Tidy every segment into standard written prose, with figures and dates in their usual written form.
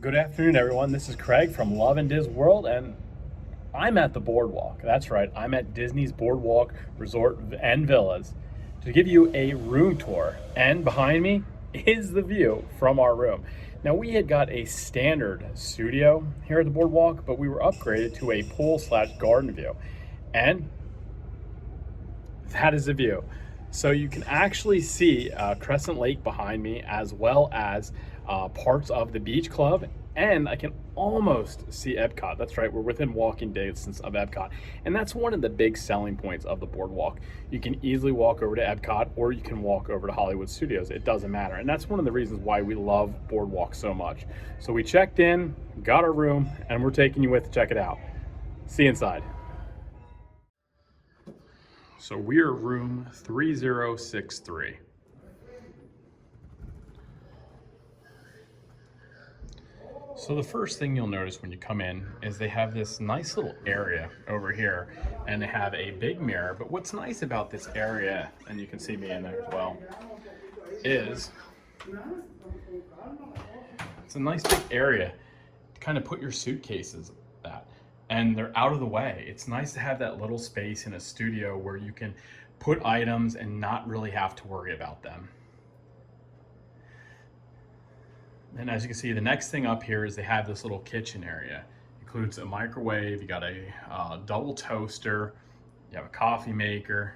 Good afternoon, everyone. This is Craig from Lovindisworld, and I'm at the boardwalk. That's right, I'm at Disney's Boardwalk Resort and Villas to give you a room tour. And behind me is the view from our room. Now, we had got a standard studio here at the boardwalk, but we were upgraded to a pool/garden view. And that is the view. So you can actually see Crescent Lake behind me, as well as parts of the beach club, and I can almost see Epcot. That's right, we're within walking distance of Epcot, and that's one of the big selling points of the boardwalk. You can easily walk over to Epcot, or you can walk over to Hollywood Studios. It doesn't matter, and that's one of the reasons why we love boardwalk so much. So we checked in, got our room, and we're taking you with to check it out. See you inside. So we are room 3063. So the first thing you'll notice when you come in is they have this nice little area over here, and they have a big mirror. But what's nice about this area, and you can see me in there as well, is it's a nice big area to kind of put your suitcases at. And they're out of the way. It's nice to have that little space in a studio where you can put items and not really have to worry about them. And as you can see, the next thing up here is they have this little kitchen area. It includes a microwave, you got a double toaster, you have a coffee maker.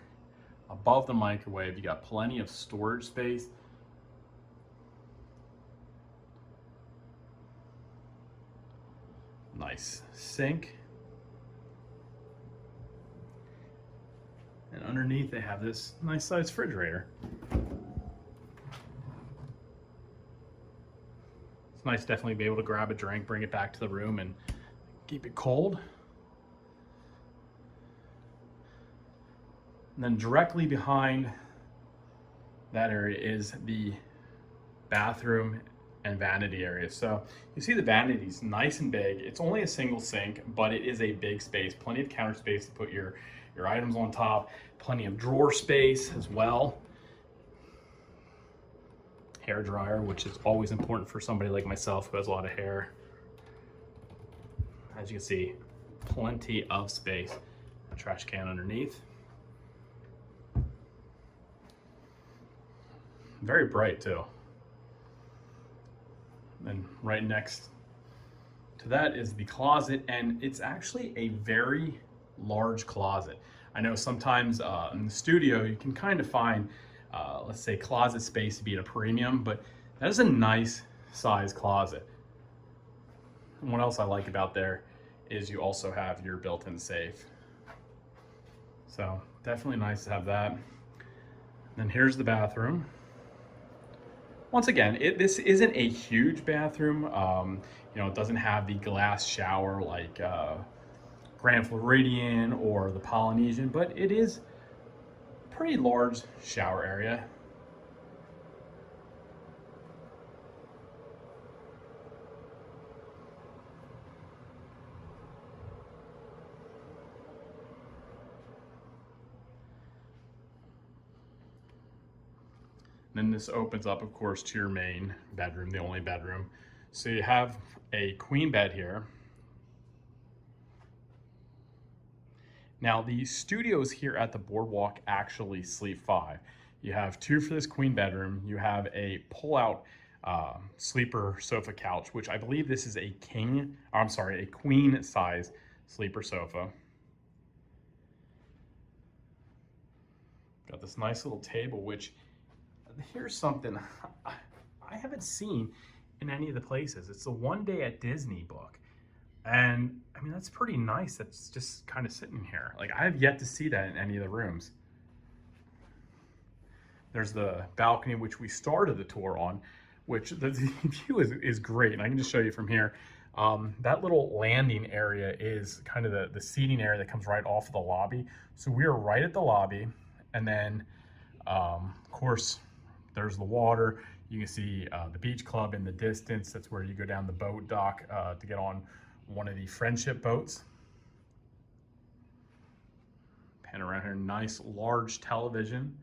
Above the microwave, you got plenty of storage space. Nice sink. And underneath they have this nice sized refrigerator. It's nice definitely to be able to grab a drink, bring it back to the room and keep it cold. And then directly behind that area is the bathroom and vanity area. So you see the vanity's nice and big. It's only a single sink, but it is a big space. Plenty of counter space to put your items on top. Plenty of drawer space as well. Hair dryer, which is always important for somebody like myself who has a lot of hair. As you can see, plenty of space. A trash can underneath. Very bright too. And right next to that is the closet, and it's actually a very large closet. I know sometimes in the studio you can kind of find, let's say, closet space to be at a premium, but that is a nice size closet. And what else I like about there is you also have your built-in safe. So definitely nice to have that. And then here's the bathroom. Once again, this isn't a huge bathroom. It doesn't have the glass shower like Grand Floridian or the Polynesian, but it is a pretty large shower area. Then this opens up, of course, to your main bedroom, the only bedroom. So you have a queen bed here. Now, the studios here at the boardwalk actually sleep 5. You have 2 for this queen bedroom. You have a pull-out sleeper sofa couch, which I believe this is a queen size sleeper sofa. Got this nice little table, which here's something I haven't seen in any of the places. It's the One Day at Disney book. And I mean, that's pretty nice. That's just kind of sitting here. Like, I have yet to see that in any of the rooms. There's the balcony, which we started the tour on, which the view is great. And I can just show you from here. That little landing area is kind of the seating area that comes right off of the lobby. So we are right at the lobby. And then, of course, there's the water. You can see the beach club in the distance. That's where you go down the boat dock to get on one of the friendship boats. Pan around here, nice large television.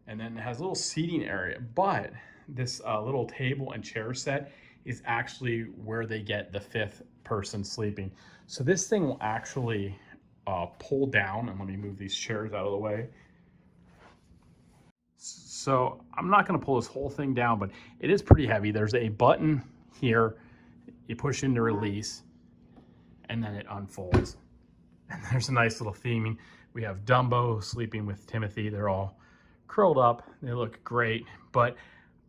And then it has a little seating area, but this little table and chair set is actually where they get the 5th person sleeping. So this thing will actually pull down, and let me move these chairs out of the way. So I'm not going to pull this whole thing down, but it is pretty heavy. There's a button here, you push in to release, and then it unfolds. And there's a nice little theming. We have Dumbo sleeping with Timothy. They're all curled up. They look great, but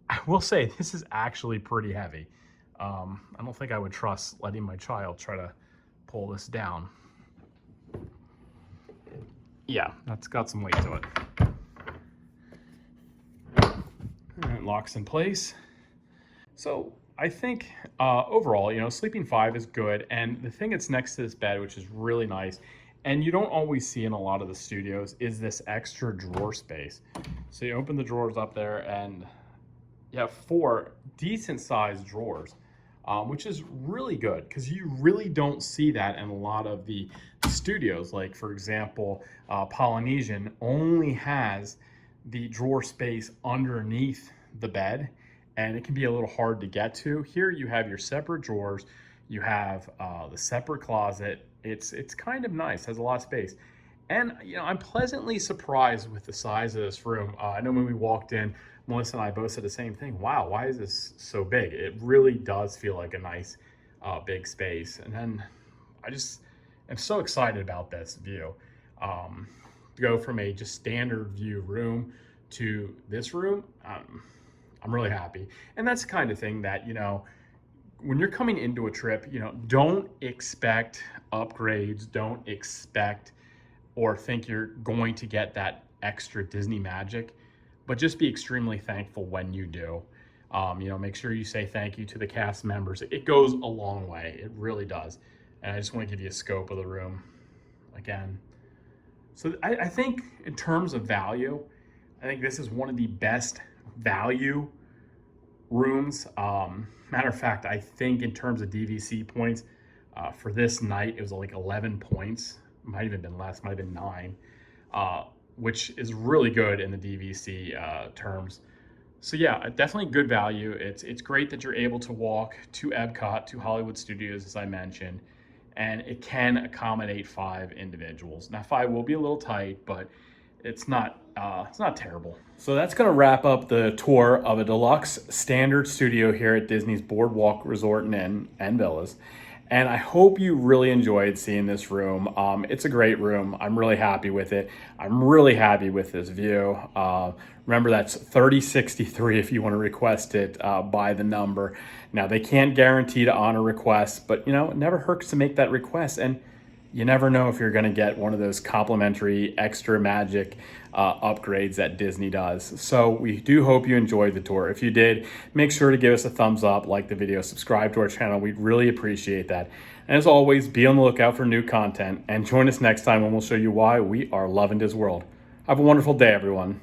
I will say this is actually pretty heavy. I don't think I would trust letting my child try to pull this down. Yeah, that's got some weight to it. And it locks in place. So I think overall, you know, sleeping 5 is good. And the thing that's next to this bed, which is really nice, and you don't always see in a lot of the studios, is this extra drawer space. So you open the drawers up there and you have 4 decent sized drawers, which is really good because you really don't see that in a lot of the studios. Like, for example, Polynesian only has the drawer space underneath the bed, and it can be a little hard to get to. Here you have your separate drawers, you have the separate closet. It's kind of nice, has a lot of space. And you know, I'm pleasantly surprised with the size of this room. I know when we walked in, Melissa and I both said the same thing. Wow, why is this so big? It really does feel like a nice big space. And then I just am so excited about this view. To go from a just standard view room to this room, I'm really happy. And that's the kind of thing that, you know, when you're coming into a trip, you know, don't expect upgrades, don't expect or think you're going to get that extra Disney magic, but just be extremely thankful when you do. You know, make sure you say thank you to the cast members. It goes a long way, it really does. And I just want to give you a scope of the room again. So I think in terms of value, I think this is one of the best value rooms. Matter of fact, I think in terms of DVC points, for this night, it was like 11 points. Might even been less, might have been 9, which is really good in the DVC terms. So yeah, definitely good value. It's great that you're able to walk to Epcot, to Hollywood Studios, as I mentioned, and it can accommodate 5 individuals. Now 5 will be a little tight, but it's not terrible. So that's going to wrap up the tour of a deluxe standard studio here at Disney's BoardWalk Resort and Inn and Villas. And I hope you really enjoyed seeing this room. It's a great room. I'm really happy with it. I'm really happy with this view. Remember, that's 3063 if you want to request it by the number. Now, they can't guarantee to honor requests, but you know, it never hurts to make that request. And you never know if you're going to get one of those complimentary extra magic upgrades that Disney does. So we do hope you enjoyed the tour. If you did, make sure to give us a thumbs up, like the video, subscribe to our channel. We'd really appreciate that. And as always, be on the lookout for new content and join us next time when we'll show you why we are Lovindisworld. Have a wonderful day, everyone.